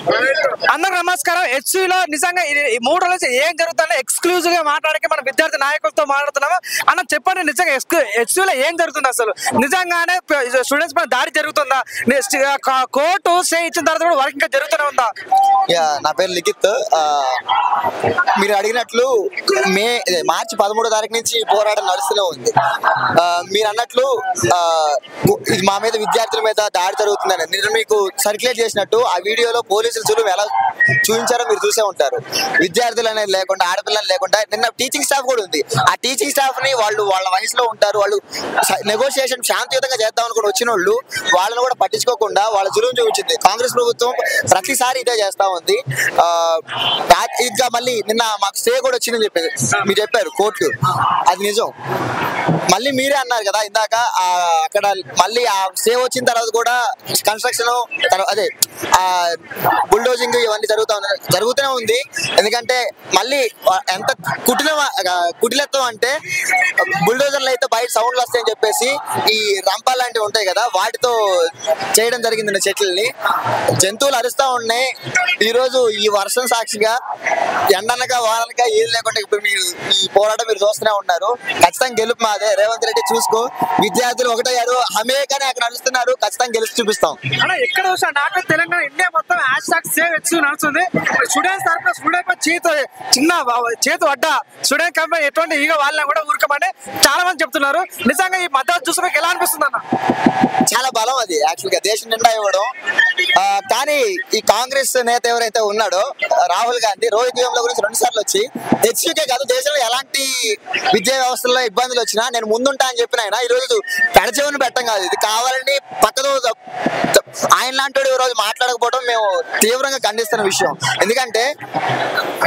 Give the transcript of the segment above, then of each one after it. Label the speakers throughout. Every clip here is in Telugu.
Speaker 1: అందరికి నమస్కారం. హెచ్సిలో నిజంగా ఈ 3 రోజుల నుంచి ఏం జరుగుతుందో ఎక్స్క్లూజివ్ గా మాట్లాడక మన విద్యార్థి నాయకులతో మాట్లాడుతున్నాము. అన్న చెప్పండి, నిజంగా హెచ్సిలో ఏం జరుగుతుంది? అసలు నిజంగానే స్టూడెంట్స్ పైన దాడి జరుగుతుందా? కోర్టు స్టే ఇచ్చిన తర్వాత కూడా వర్క్ ఇంకా జరుగుతూనే ఉందా?
Speaker 2: నా పేరు లిఖిత్. మీరు అడిగినట్లు మార్చి 13వ తారీఖు నుంచి పోరాటం నడుస్తూనే ఉంది. మీరు అన్నట్లు మా మీద విద్యార్థుల మీద దాడి జరుగుతుందని నేను మీకు సర్క్యులేట్ చేసినట్టు ఆ వీడియోలో పోలీసులు జులుం ఎలా చూపించారో మీరు చూసే ఉంటారు. విద్యార్థులు అనేది లేకుండా, ఆడపిల్లలు లేకుండా నిన్న టీచింగ్ స్టాఫ్ కూడా ఉంది. ఆ టీచింగ్ స్టాఫ్ ని వాళ్ళ వయసులో ఉంటారు, వాళ్ళు నెగోషియేషన్ శాంతియుతంగా చేద్దాం అనుకుని వచ్చిన వాళ్ళని కూడా పట్టించుకోకుండా వాళ్ళ జులుం చూపించింది కాంగ్రెస్ ప్రభుత్వం. ప్రతిసారి ఇదే చేస్తా ఉంది. ఇంకా మళ్ళీ నిన్న మాకు స్టే కూడా వచ్చిందని మీరు చెప్పారు కోర్టు, అది నిజం. మళ్ళీ మీరే అన్నారు కదా ఇందాక, అక్కడ మళ్ళీ ఆ స్టే వచ్చిన తర్వాత కూడా కన్స్ట్రక్షన్ అదే బుల్డోజింగ్ ఇవన్నీ జరుగుతూనే ఉంది. ఎందుకంటే మళ్ళీ ఎంత కుటిలత్వం అంటే బుల్డోజర్లు అయితే బయట సౌండ్లు వస్తాయని చెప్పేసి ఈ రంపాలు లాంటివి ఉంటాయి కదా వాటితో చేయడం జరిగింది. చెట్లని జంతువులు అరుస్తూ ఉన్నాయి. ఈరోజు ఈ వర్షం సాక్షిగా ఎండనక వానక ఏది లేకుండా ఇప్పుడు మీరు ఈ పోరాటం మీరు చూస్తూనే ఉన్నారు. ఖచ్చితంగా గెలుపు మాదే. రేవంత్ రెడ్డి చూసుకో, విద్యార్థులు ఒకటయ్యారు, హమేగానే అక్కడ నడుస్తున్నారు. ఖచ్చితంగా గెలిచి చూపిస్తాం.
Speaker 1: ఎక్కడ నాకు తెలంగాణ ఇండియా మొత్తం నడుస్తుంది. స్టూడెంట్స్ తరఫున స్టూడెంట్ చిన్న చేతి పడ్డ స్టూడెంట్ కంపెనీ ఎటువంటి ఈగ వాళ్ళని కూడా ఊరుకోమని చాలా మంది చెప్తున్నారు. నిజంగా ఈ మద్దతు చూసుకోక ఎలా అనిపిస్తుంది అన్న?
Speaker 2: చాలా బలం అది యాక్చువల్ గా దేశం నిండా ఇవ్వడం. కానీ ఈ కాంగ్రెస్ నేత ఎవరైతే ఉన్నాడో రాహుల్ గాంధీ రోహిత్ వేముల గురించి 2 సార్లు వచ్చి హెచ్యూకే కాదు దేశంలో ఎలాంటి విద్యా వ్యవస్థలో ఇబ్బందులు వచ్చినా నేను ముందుంటా అని చెప్పిన ఆయన ఈరోజు పెడచెవిని పెట్టం కాదు, ఇది కావాలని పక్కదో ఆయన లాంటి రోజు మాట్లాడకపోవడం మేము తీవ్రంగా ఖండిస్తున్న విషయం. ఎందుకంటే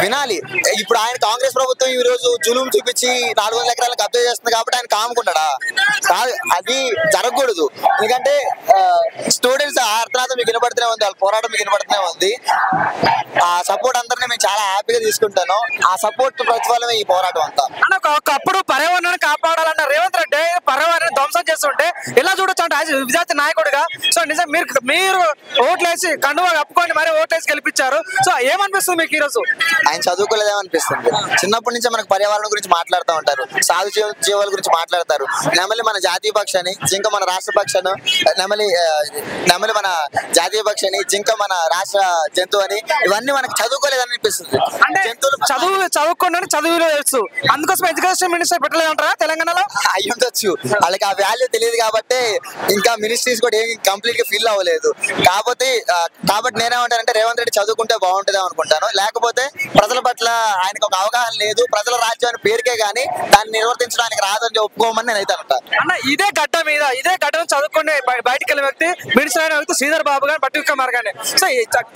Speaker 2: వినాలి, ఇప్పుడు ఆయన కాంగ్రెస్ ప్రభుత్వం ఈ రోజు జులుం చూపించి 400 ఎకరాలను కబ్జా చేస్తుంది కాబట్టి ఆయన కాముకుంటాడా? కాదు, అది జరగకూడదు. ఎందుకంటే స్టూడెంట్స్ ఆర్తనాథం మీకు వినపడుతూనే ఉంది, వాళ్ళ పోరాటం మీకు వినపడుతూనే ఉంది. ఆ సపోర్ట్ అందరినీ మేము చాలా హ్యాపీగా తీసుకుంటాను. ఆ సపోర్ట్ ప్రతిఫలమే ఈ పోరాటం అంతా.
Speaker 1: ఒకప్పుడు పర్యావరణాన్ని కాపాడాలన్న రేవంత్ రెడ్డి పర్యావరణాన్ని ధ్వంసం చేస్తుంటే ఎలా చూడొచ్చు అంటే విద్యార్థి నాయకుడిగా? సో నిజం మీరు ఓట్లేసి కండువా కప్పుకొని మరి ఓట్లేసి గెలిపించారు. సో ఏమనిపిస్తుంది మీకు ఈరోజు?
Speaker 2: ఆయన చదువుకోలేదేమనిపిస్తుంది. చిన్నప్పటి నుంచే మనకు పర్యావరణం గురించి మాట్లాడుతూ ఉంటారు, సాధు జీవాల గురించి మాట్లాడతారు. నెమలి మన జాతీయ పక్షాన్ని, జింక మన రాష్ట్ర పక్షాన్ని, నెమలి మన జాతీయ పక్షాన్ని, జింక మన రాష్ట్ర జంతువు అని, ఇవన్నీ మనకు చదువుకోలేదనిపిస్తుంది.
Speaker 1: అంటే చదువుకున్నాను చదువులో తెలుసు, అందుకోసం ఎడ్యుకేషన్ మినిస్టర్ పెట్టలేదంటారా తెలంగాణలో?
Speaker 2: అయ్యి ఉండొచ్చు, వాళ్ళకి ఆ వాల్యూ తెలియదు కాబట్టి ఇంకా మినిస్ట్రీస్ కూడా ఏం కంప్లీట్ గా ఫిల్ అవ్వలేదు. కాబట్టి నేనేమంటానంటే రేవంత్ రెడ్డి చదువుకుంటే బాగుంటుందేమో అనుకుంటాను. లేకపోతే ప్రజల పట్ల ఆయనకు ఒక అవగాహన లేదు, ప్రజల రాజ్యం అని పేరుకే గానీ దాన్ని నిర్వర్తించడానికి రాదని ఒప్పుకోమని నేనైతే అంటాను.
Speaker 1: అన్న ఇదే గడ్డ చదువుకునే బయటకు వెళ్ళిన వ్యక్తి మినిస్టర్ అయిన వ్యక్తి శ్రీధర్ బాబు గారు, బట్టి విక్రమార్ గారిని సో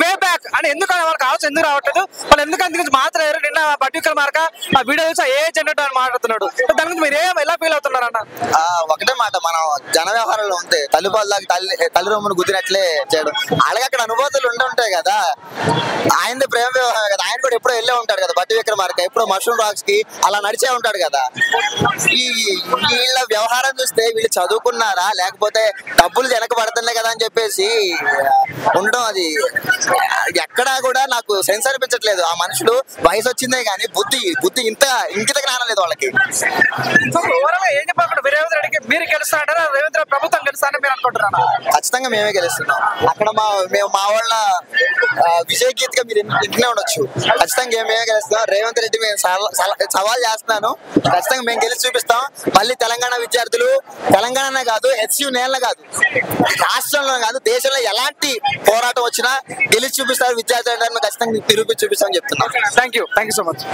Speaker 1: పే బ్యాక్ అని ఎందుకు వాళ్ళకి ఆలోచన ఎందుకు రావట్లేదు? వాళ్ళు ఎందుకు అందుకు మాత్రం నిన్న బట్టి విక్రమార్ ఆ వీడియో చూసి ఏ జెండర్ అని మాట్లాడుతున్నాడు. దాని గురించి మీరు ఎలా ఫీల్ అవుతున్నారు అన్న?
Speaker 2: ఒకటే మాట, మనం జన వ్యవహారంలో ఉంది, తల్లిపాలకు తల్లి రొమ్మును గుద్దినట్లే చేయడం. అలాగే అక్కడ అనుభూతులు ఉండుంటాయి కదా, ఆయన ప్రేమ వ్యవహారం కదా, ఆయన కూడా ఎప్పుడో వెళ్ళే ఉంటాడు కదా బట్టి విక్రమార్క, ఎప్పుడో మష్రూమ్ రాక్స్ కి అలా నడిచే ఉంటాడు కదా. వీళ్ళ వ్యవహారం చూస్తే వీళ్ళు చదువుకున్నారా లేకపోతే డబ్బులు వెనకబడుతున్నాయి కదా అని చెప్పేసి ఉండడం, అది ఎక్కడా కూడా నాకు సెన్స్ అనిపించట్లేదు. ఆ మనుషులు వయసు వచ్చిందే కానీ బుద్ధి ఇంకిత జ్ఞానం లేదు వాళ్ళకి.
Speaker 1: ఏం చెప్పకుండా రేవంత్ రెడ్డికి మీరు గెలుస్తారంటారా, రేవంత్ రెడ్డి ప్రభుత్వం గెలుస్తారని మీరు అనుకుంటున్నారా?
Speaker 2: ఖచ్చితంగా మేమే గెలుస్తున్నాం. అక్కడ మేము మా వాళ్ళ విజయ్ గీత్ గా మీరు ఇంట్లో ఉండొచ్చు. ఖచ్చితంగా మేమే గెలుస్తున్నాం. రేవంత్ రెడ్డి మేము సవాల్ చేస్తున్నాను, ఖచ్చితంగా మేము గెలిచి చూపిస్తాం. మళ్ళీ తెలంగాణ విద్యార్థులు, తెలంగాణనే కాదు హెచ్యూ నేల కాదు, రాష్ట్రంలో కాదు దేశంలో ఎలాంటి పోరాటం వచ్చినా గెలిచి చూపిస్తారు విద్యార్థులు. ఖచ్చితంగా నిరూపించి చూపిస్తామని చెప్తున్నాం.
Speaker 1: Thank you so much.